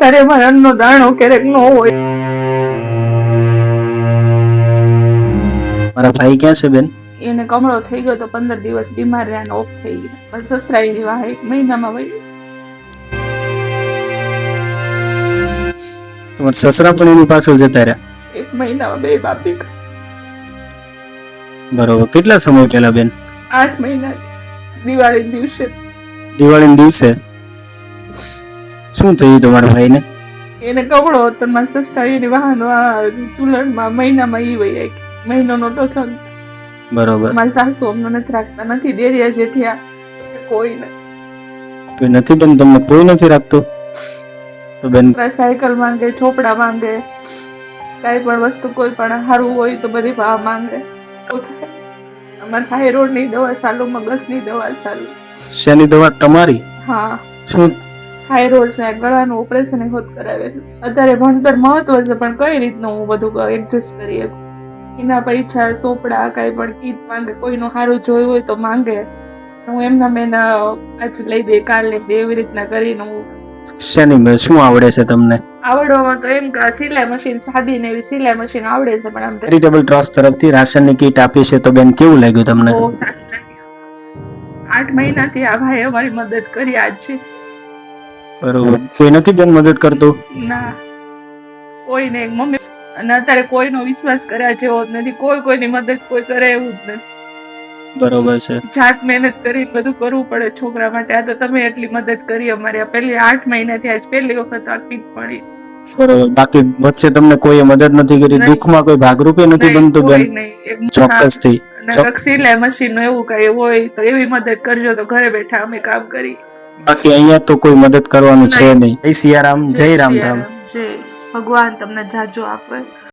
ત્યારે મારા અન્નનો દાણો ક્યારેક ન હોય. મારા ભાઈ ક્યાં છે બેન? એને કમળો થઈ ગયો તો 15 દિવસ બીમાર રહ્યા ને ઓફ થઈ ગયા. પણ સસરા એની વાહ 1 મહિનામાં વહી. તમારા સસરા પણ એની પાછળ જતા રહ્યા? 1 મહિનામાં 2 બાપ દીકરા. બરોબર. કેટલા સમય પહેલા બેન? 8 મહિના દિવાળી દિવસે. દિવાળીના દિવસે શું થયું તમારા ભાઈને? એને કમળો હતો. મારા સસરા એની વાહન ચૂલણમાં મહિનામાં ઈ વહી આવી. મહિનો નતો થયો. બરોબર. મારી સાસુ અમને નથી રાખતા, નથી દેરિયા જેઠિયા કોઈ નહીં. કોઈ નથી બેન? તમને કોઈ નથી રાખતું? તો બેન સાયકલ માંગે, ચોપડા માંગે, કઈ પણ વસ્તુ કોઈ પણ સારું હોય તો બધી માંગે. અમારે થાઇરોઇડ ની દવા ચાલુ, મગજ ની દવા ચાલુ. શેની દવા તમારી? હા. શું? થાઇરોઇડ છે, ગળાનું ઓપરેશન હોત કરાવેલું. અત્યારે ભણતર મહત્વ છે, પણ કઈ રીતનું હું બધું એડજસ્ટ કરી શકું? એના પૈસા, ચોપડા, કઈ પણ કીટ માંગે, કોઈનું સારું જોયું હોય તો માંગે. હું એમના આજ લઈ દે, કાલ લઈ દે, એવી રીતના કરીને હું. શેની શું આવડે છે તમને? આવડવામાં તો એમ કે સિલાઈ મશીન, સાદી ને એવી સિલાઈ મશીન આવડે છે, પણ આમ ચેરિટેબલ ટ્રસ્ટ તરફથી રાશનની કીટ આપી છે, તો બેન કેવું લાગ્યું તમને? બહુ સારું લાગ્યું. 8 મહિનાથી આ ભાઈ અમારી મદદ કરી આજ છે. બરોબર. કોઈ નથી બેન મદદ કરતું? ના, કોઈ નહીં. મમ્મી અને અત્યારે કોઈનો વિશ્વાસ કર્યા જેવો જ નથી. કોઈની મદદ કોઈ કરે એવું જ નથી. બરોબર છે. જાત મહેનત કરીને બધું કરવું પડે છોકરા માટે. આ તો તમે એટલી મદદ કરી અમારી. પહેલી 8 મહિનાથી આજ પહેલી વખત આ કીટ મળી. બરોબર. બાકી વચ્ચે તમને કોઈએ મદદ નથી કરી? દુઃખમાં કોઈ ભાગરૂપે નથી બનતું બેન? ચોક્કસથી. સિલાઈ મશીન નું એવું કઈ હોય તો એવી મદદ કરજો, તો ઘરે બેઠા અમે કામ કરી. બાકી અહીંયા તો કોઈ મદદ કરવાનું છે નહીં. જય સિયારામ, જય રામ રામ. જય ભગવાન તમને જાજો આપે.